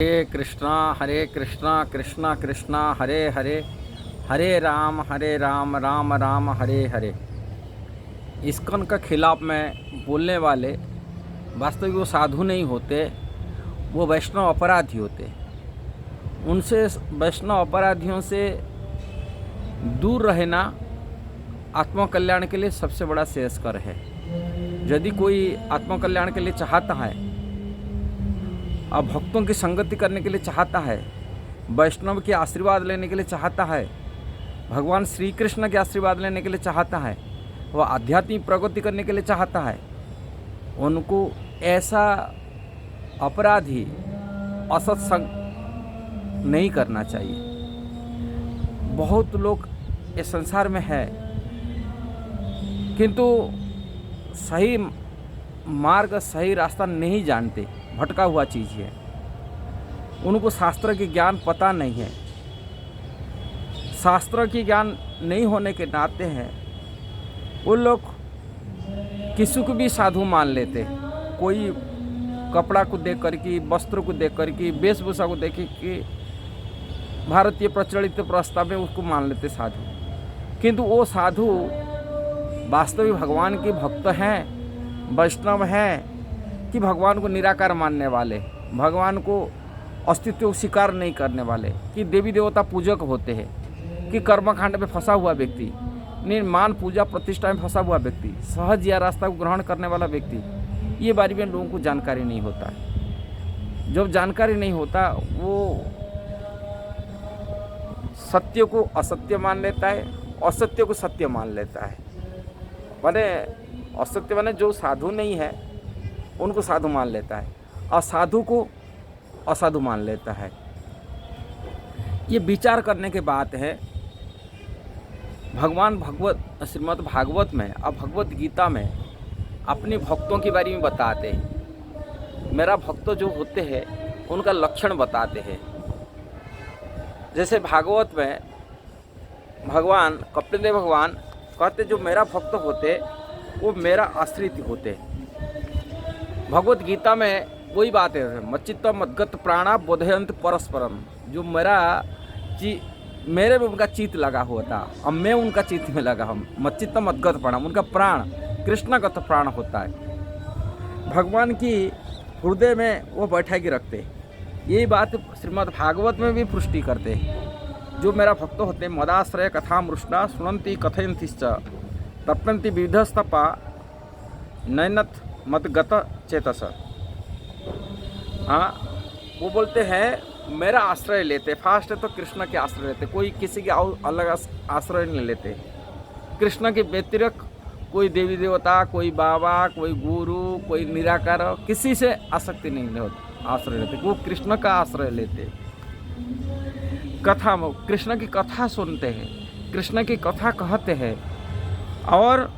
हरे कृष्णा कृष्णा कृष्णा हरे हरे, हरे Ram Ram Ram Hare Hare. ISKCON का खिलाफ में बोलने वाले वास्तविक वो साधु नहीं होते, वो वैष्णव अपराधी होते। उनसे वैष्णव अपराधियों से दूर रहना आत्मकल्याण के लिए सबसे बड़ा श्रेयस्कर है। यदि कोई आत्मकल्याण के लिए चाहता है और भक्तों की संगति करने के लिए चाहता है, वैष्णव के आशीर्वाद लेने के लिए चाहता है, भगवान श्री कृष्ण के आशीर्वाद लेने के लिए चाहता है, वह आध्यात्मिक प्रगति करने के लिए चाहता है, उनको ऐसा अपराधी असत्संग नहीं करना चाहिए। बहुत लोग इस संसार में है किंतु सही मार्ग सही रास्ता नहीं जानते, भटका हुआ चीज़ है। उनको शास्त्र की ज्ञान पता नहीं है। शास्त्र की ज्ञान नहीं होने के नाते हैं वो लोग किसी को भी साधु मान लेते। कोई कपड़ा को देख कर के, वस्त्र को देख कर के, वेशभूषा को देख के भारतीय प्रचलित प्रस्ताव में उसको मान लेते साधु। किंतु वो साधु वास्तविक भगवान के भक्त हैं, वैष्णव हैं कि भगवान को निराकार मानने वाले, भगवान को अस्तित्व को स्वीकार नहीं करने वाले, कि देवी देवता पूजक होते हैं, कि कर्मकांड में फंसा हुआ व्यक्ति, निर्माण पूजा प्रतिष्ठा में फंसा हुआ व्यक्ति, सहज या रास्ता को ग्रहण करने वाला व्यक्ति, ये बारे में लोगों को जानकारी नहीं होता। जब जानकारी नहीं होता वो सत्य को असत्य मान लेता है, असत्य को सत्य मान लेता है। माने असत्य माने जो साधु नहीं है उनको साधु मान लेता है, असाधु को असाधु मान लेता है। ये विचार करने के बात है। भगवान श्रीमद् भागवत में और भगवत गीता में अपने भक्तों के बारे में बताते हैं। मेरा भक्त जो होते हैं उनका लक्षण बताते हैं। जैसे भागवत में भगवान कपिलदेव भगवान कहते जो मेरा भक्त होते वो मेरा आश्रित होते। भगवत गीता में वही बात है, मच्चित्त मद्गत प्राणा बोधयंत परस्परम। जो मेरे में उनका चित्त लगा हुआ था और मैं उनका चित्त में लगा हूँ। मच्चित्त मद्गत प्राण, उनका प्राण कृष्णगत प्राण होता है। भगवान की हृदय में वो बैठा के रखते। यही बात श्रीमद् भागवत में भी पुष्टि करते। जो मेरा भक्त होते मदाश्रय कथा मृष्णा सुनंती कथयंतिश्च तप्यंती विविधस्तपा नैनत मतगत चेतस। हाँ, वो बोलते हैं मेरा आश्रय लेते। फास्ट है तो कृष्ण के आश्रय लेते, कोई किसी के अलग आश्रय नहीं लेते। कृष्ण के व्यतिरिक्त कोई देवी देवता, कोई बाबा, कोई गुरु, कोई निराकार, किसी से आसक्ति नहीं होती, आश्रय लेते। वो कृष्ण का आश्रय लेते। कथा में कृष्ण की कथा सुनते हैं, कृष्ण की कथा कहते हैं और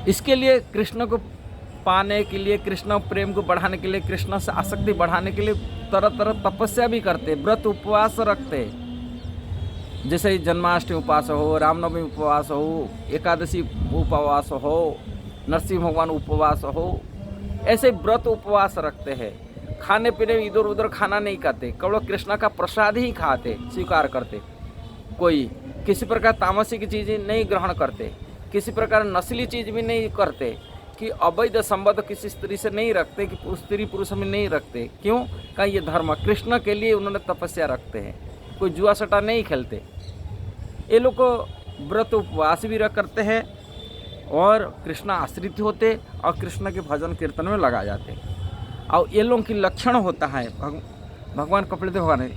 इसके लिए कृष्ण को पाने के लिए, कृष्ण प्रेम को बढ़ाने के लिए, कृष्ण से आसक्ति बढ़ाने के लिए तरह तरह तपस्या भी करते, व्रत उपवास रखते। जैसे जन्माष्टमी उपवास हो, रामनवमी उपवास हो, एकादशी उपवास हो, नरसिंह भगवान उपवास हो, ऐसे व्रत उपवास रखते हैं। खाने पीने इधर उधर खाना नहीं खाते, केवल कृष्ण का प्रसाद ही खाते, स्वीकार करते। कोई किसी प्रकार तामसिक चीज़ें नहीं ग्रहण करते, किसी प्रकार नस्ली चीज़ भी नहीं करते, कि अवैध संबंध किसी स्त्री से नहीं रखते, कि स्त्री पुरुष में नहीं रखते। क्यों? कहीं ये धर्म कृष्ण के लिए उन्होंने तपस्या रखते हैं। कोई जुआ सट्टा नहीं खेलते। ये लोग को व्रत उपवास भी करते हैं और कृष्ण आश्रित होते और कृष्ण के भजन कीर्तन में लगा जाते। और ये लोगों की लक्षण होता है भगवान कपिलदेव भगवान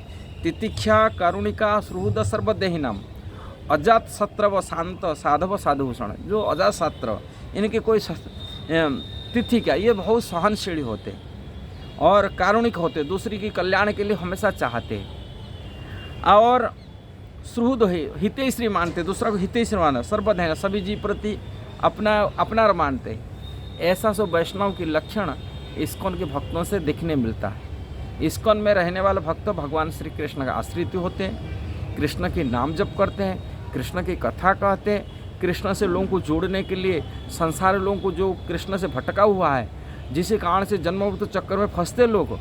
तितिक्षा कारुणिका सुहृद सर्वदेहिनम अजात सत्र व शांत साधव साधुभूषण। जो अजात सत्र इनके कोई तिथि क्या, ये बहुत सहनशील होते और कारुणिक होते, दूसरी की कल्याण के लिए हमेशा चाहते और सुहृद हितैषी मानते, दूसरा को हितैषी मानते, सर्वदेह सभी जीव प्रति अपना मानते। ऐसा सब वैष्णव की लक्षण इस्कॉन के भक्तों से देखने मिलता है। इस्कॉन में रहने वाले भक्त भगवान श्री कृष्ण का आश्रित होते हैं, कृष्ण के नाम जप करते हैं, कृष्ण की कथा कहते हैं। कृष्ण से लोगों को जोड़ने के लिए, संसार लोगों को जो कृष्ण से भटका हुआ है, जिस कारण से जन्म मृत्यु चक्कर में फंसते लोग,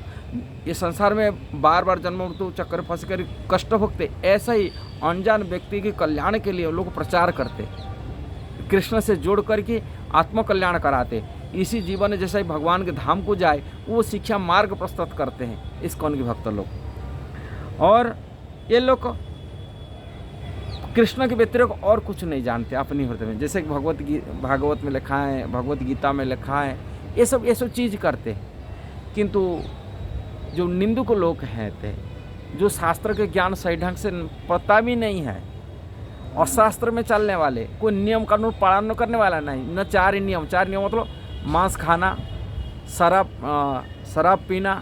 ये संसार में बार बार जन्म मृत्यु चक्कर फंस कर कष्ट भोगते, ऐसा ही अनजान व्यक्ति के कल्याण के लिए लोग प्रचार करते, कृष्ण से जोड़ करके आत्म कल्याण कराते। इसी जीवन में जैसे ही भगवान के धाम को जाए वो शिक्षा मार्ग प्रस्तुत करते हैं इस्कॉन के भक्त लोग। और ये लोग कृष्ण के व्यतिरिक्त और कुछ नहीं जानते अपनी हृदय में, जैसे कि भागवत में लिखा है, भगवत गीता में लिखा है, ये सब चीज़ करते हैं। किंतु जो निंदुक लोग हैं थे, जो शास्त्र के ज्ञान सही ढंग से पता भी नहीं है और शास्त्र में चलने वाले, कोई नियम कानून पालन करने वाला नहीं, न चार नियम मतलब मांस खाना, शराब पीना,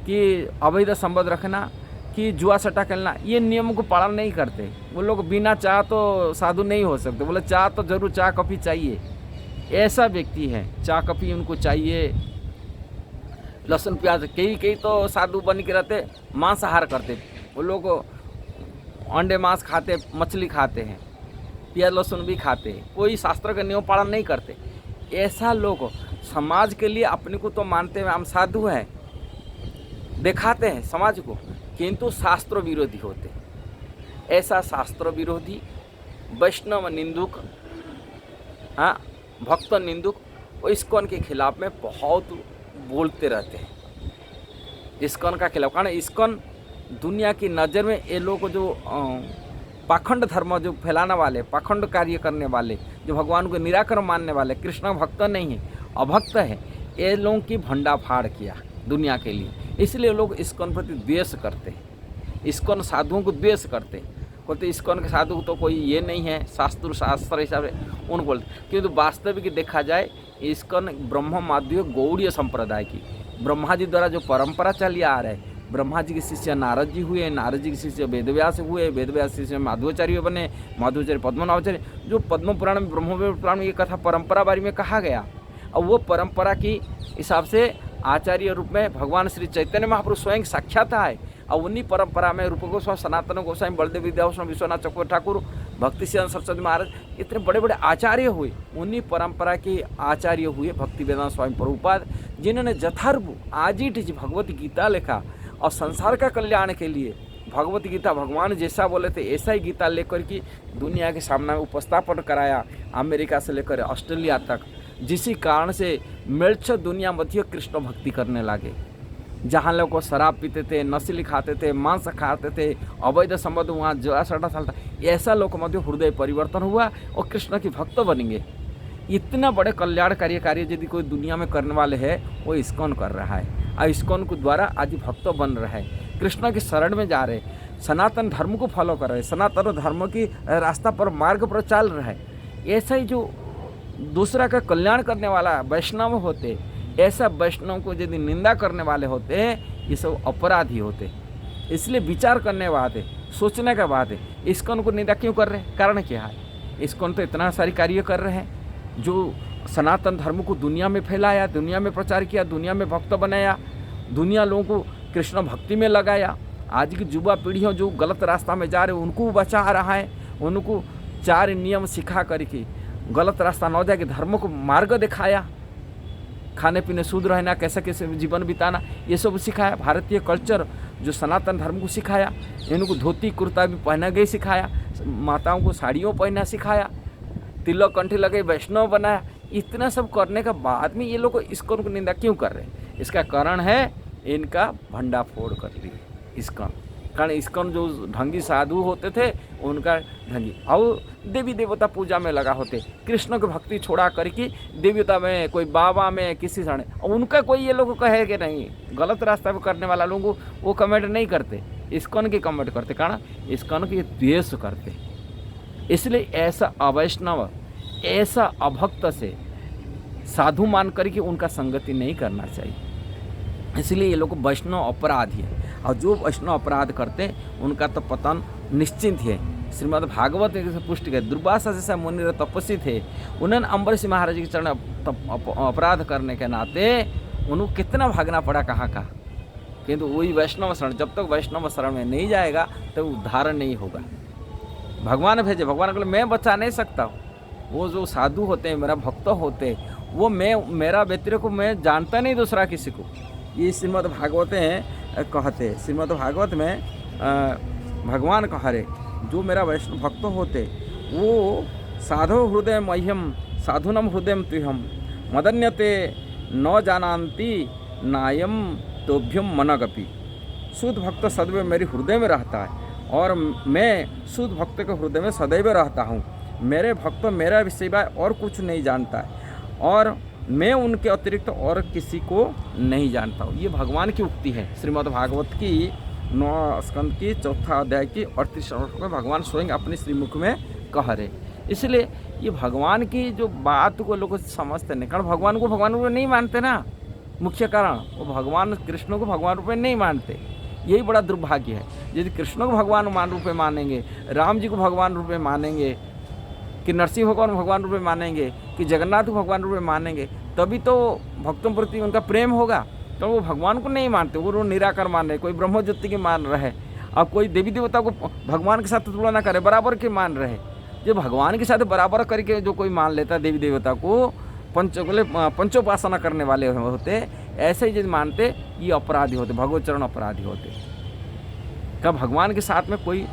कि अवैध संबंध रखना, कि जुआ सट्टा खेलना, ये नियमों को पालन नहीं करते। वो लोग बिना चाह तो साधु नहीं हो सकते, बोले चाह तो जरूर चाह कॉफ़ी चाहिए, ऐसा व्यक्ति है, चाह कॉफ़ी उनको चाहिए, लहसुन प्याज। कई तो साधु बन के रहते, मांसाहार करते, वो लोग अंडे मांस खाते, मछली खाते हैं, प्याज लहसुन भी खाते हैं, कोई शास्त्र का नियम पालन नहीं करते। ऐसा लोग समाज के लिए अपने को तो मानते हैं हम साधु हैं, दिखाते हैं समाज को, किंतु शास्त्र विरोधी होते। ऐसा शास्त्र विरोधी वैष्णव निंदुक, हाँ, भक्त निंदुक, वो इस्कॉन के खिलाफ में बहुत बोलते रहते हैं, इस्कॉन का खिलाफ। कारण इस्कॉन दुनिया की नज़र में ये लोग जो पाखंड धर्म जो फैलाने वाले, पाखंड कार्य करने वाले, जो भगवान को निराकर मानने वाले, कृष्ण भक्त नहीं है, अभक्त है, ये लोगों की भंडाफाड़ किया दुनिया के लिए। इसलिए लोग इस्कॉन प्रति द्वेष करते हैं, इस्कॉन साधुओं को द्वेष करते हैं, बोलते इस्कॉन के साधु तो कोई ये नहीं है, शास्त्र हिसाब से उन बोलते। किंतु वास्तविक देखा जाए इस्कॉन ब्रह्म माध्य गौड़ीय संप्रदाय की, ब्रह्मा जी द्वारा जो परंपरा चली आ रहा है, ब्रह्मा जी के शिष्य नारद जी हुए, नारद जी के शिष्य वेदव्यास हुए, वेदव्यास शिष्य माधवाचार्य बने, माधवाचार्य पद्मनाभाचार्य, जो पद्म पुराण में, ब्रह्म पुराण में ये कथा परंपरा बारे में कहा गया। और वो परंपरा की हिसाब से आचार्य रूप में भगवान श्री चैतन्य महाप्रभु स्वयं साक्षात आए, और उन्हीं परंपरा में रूप गोस्वामी, सनातन गोस्वामी, बलदेव विद्याभूषण, विश्वनाथ चक्रवर्ती ठाकुर, भक्ति सिद्धांत सरस्वती महाराज, इतने बड़े बड़े आचार्य हुए, उन्हीं परंपरा के आचार्य हुए भक्ति वेदांत स्वामी प्रभुपाद, जिन्होंने यथार्थ आज ही भगवत गीता लिखा और संसार का कल्याण के लिए भगवत गीता भगवान जैसा बोले थे ऐसा ही गीता लेकर के दुनिया के सामने उपस्थापन कराया, अमेरिका से लेकर ऑस्ट्रेलिया तक। जिसी कारण से मिर्च दुनिया मध्य कृष्ण भक्ति करने लगे। जहाँ लोग शराब पीते थे, नशीली खाते थे, मांस खाते थे, अवैध संबंध वहाँ जुआ सट्टा चलता, ऐसा लोग मध्य हृदय परिवर्तन हुआ और कृष्ण की भक्त बनेंगे। इतना बड़े कल्याणकारी कार्य यदि कोई दुनिया में करने वाले है वो इस्कॉन कर रहा है, और इस्कॉन के द्वारा आज भक्त बन रहा है, कृष्ण के शरण में जा रहे, सनातन धर्म को फॉलो कर रहे, सनातन धर्म की रास्ता पर मार्ग पर चल रहा है। ऐसा ही जो दूसरा का कल्याण करने वाला वैष्णव होते, ऐसा वैष्णव को यदि निंदा करने वाले होते हैं, ये सब अपराधी होते। इसलिए विचार करने बात है, सोचने का बात है, इस्कॉन को निंदा क्यों कर रहे हैं, कारण क्या है। इस्कॉन तो इतना सारी कार्य कर रहे हैं, जो सनातन धर्म को दुनिया में फैलाया, दुनिया में प्रचार किया, दुनिया में भक्त बनाया, दुनिया लोगों को कृष्ण भक्ति में लगाया। आज की युवा पीढ़ियों जो गलत रास्ता में जा रहे उनको बचा रहा है, उनको 4 नियम सिखा करके गलत रास्ता न जाके धर्म को मार्ग दिखाया, खाने पीने शुद्ध रहना, कैसे कैसे जीवन बिताना, ये सब सिखाया। भारतीय कल्चर जो सनातन धर्म को सिखाया, इनको धोती कुर्ता भी पहना गई सिखाया, माताओं को साड़ियों पहनना सिखाया, तिलक कंठी लगे वैष्णव बनाया। इतना सब करने के बाद में ये लोग इस्कॉन को निंदा क्यों कर रहे हैं, इसका कारण है इनका भंडाफोड़ कर लिए इस्कॉन। कारण इस्कॉन जो ढंगी साधु होते थे उनका ढंगी, और देवी देवता पूजा में लगा होते, कृष्ण की भक्ति छोड़ा करके देवता में, कोई बाबा में, किसी साढ़े, और उनका कोई ये लोग कहे कि नहीं, गलत रास्ता पर करने वाला लोगों वो कमेंट नहीं करते, इस्कॉन की कमेंट करते, कारण इस्कॉन की द्वेष करते। इसलिए ऐसा अवैष्णव, ऐसा अभक्त से साधु मान करके उनका संगति नहीं करना चाहिए। इसलिए ये लोग वैष्णव अपराधी है, और जो वैष्णव अपराध करते हैं उनका तो पतन निश्चित है। श्रीमद् भागवत में पुष्टि है, दुर्वासा जैसा मुनि तपस्वी थे, उन्होंने अम्बरीश महाराज के चरण अपराध करने के नाते उनको कितना भागना पड़ा कहाँ का, किंतु वही वैष्णव शरण, जब तक वैष्णव शरण में नहीं जाएगा तो उद्धार नहीं होगा। भगवान भेजे, भगवान को मैं बचा नहीं सकता हूँ, वो जो साधु होते हैं, मेरा भक्त होते हैं, वो मैं, मेरा व्यतिरिक्त को मैं जानता नहीं दूसरा किसी को, ये श्रीमद् भागवत कहते, श्रीमद् भागवत में भगवान कह रहे जो मेरा वैष्णव भक्त होते वो साधो हृदय मह्यम साधुनम हृदय तुहम मदन्यते न जानती नायम तोभ्यम मनगपि। शुद्ध भक्त सदैव मेरे हृदय में रहता है और मैं शुद्ध भक्त के हृदय में सदैव रहता हूँ। मेरे भक्त मेरा सिवाय और कुछ नहीं जानता है और मैं उनके अतिरिक्त और किसी को नहीं जानता हूँ। ये भगवान की उक्ति है श्रीमद् भागवत की 9 स्कंद की 4 अध्याय की 38 श्लोक में भगवान स्वयं अपने श्रीमुख में कह रहे। इसलिए ये भगवान की जो बात को लोग समझते नहीं, कारण भगवान को भगवान रूप में नहीं मानते ना। मुख्य कारण वो भगवान कृष्ण को भगवान रूप में नहीं मानते, यही बड़ा दुर्भाग्य है। यदि कृष्ण को भगवान मान रूप में मानेंगे, राम जी को भगवान रूप में मानेंगे, कि नरसिंह भगवान भगवान रूप में मानेंगे, कि जगन्नाथ को भगवान रूप में मानेंगे, तभी तो भक्तों प्रति उनका प्रेम होगा। तो वो भगवान को नहीं मानते, वो निराकार मान रहे, कोई ब्रह्म ज्योति के मान रहे, अब कोई देवी देवता को भगवान के साथ तुलना करे, बराबर के मान रहे। जो भगवान के साथ बराबर करके जो कोई मान लेता देवी देवता को, पंचोपासना करने वाले होते, ऐसे ही यदि मानते ये अपराधी होते, भगवत चरण अपराधी होते। कब भगवान के साथ में कोई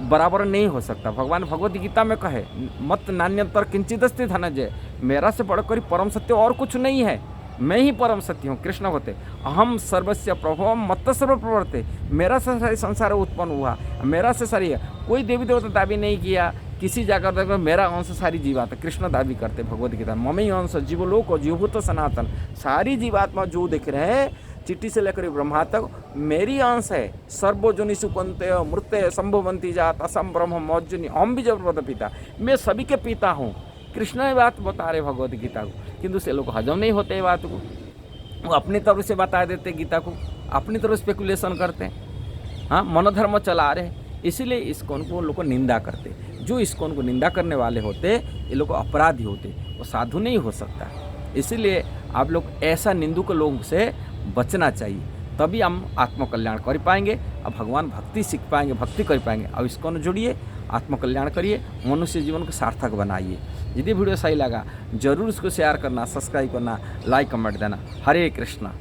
बराबर नहीं हो सकता। भगवान भगवत गीता में कहे मत नान्यतर किंचित अस्ति धनंजय, मेरा से बढ़कर परम सत्य और कुछ नहीं है, मैं ही परम सत्य हूँ। कृष्ण होते अहम सर्वस्य प्रभव मत सर्व प्रवर्ते, मेरा से सारी संसार उत्पन्न हुआ, मेरा से सारी है। कोई देवी देवता दावी नहीं किया, किसी जाकर देखो मेरा अंश सारी जीवात्मा, कृष्ण दावी करते भगवत गीता ममई अंश जीवलोक जीवभूत सनातन, सारी जीवात्मा जो दिख रहे हैं चिट्ठी से लेकर ब्रह्मा तक मेरी अंश है। सर्वजनि सुपंते मृत्य संभवंती जात असम ब्रह्म मौजनी हम भी जबरद पिता, मैं सभी के पिता हूँ। कृष्ण ये बात बता रहे भगवत गीता को, किंतु से लोग हजम नहीं होते बात को, वो अपनी तरफ से बता देते गीता को, अपनी तरफ स्पेकुलेशन करते हैं। हाँ, मनोधर्म चला रहे, इसीलिए इस्कॉन को लोग निंदा करते। जो इस्कॉन को निंदा करने वाले होते ये लोग अपराधी होते, वो साधु नहीं हो सकता। इसीलिए आप लोग ऐसा निंदुक लोगों से बचना चाहिए, तभी हम आत्मकल्याण कर पाएंगे, अब भगवान भक्ति सीख पाएंगे, भक्ति कर पाएंगे। अब इस्कॉन जुड़िए, आत्मकल्याण करिए, मनुष्य जीवन को सार्थक बनाइए। यदि वीडियो सही लगा जरूर उसको शेयर करना, सब्सक्राइब करना, लाइक कमेंट देना। हरे कृष्णा।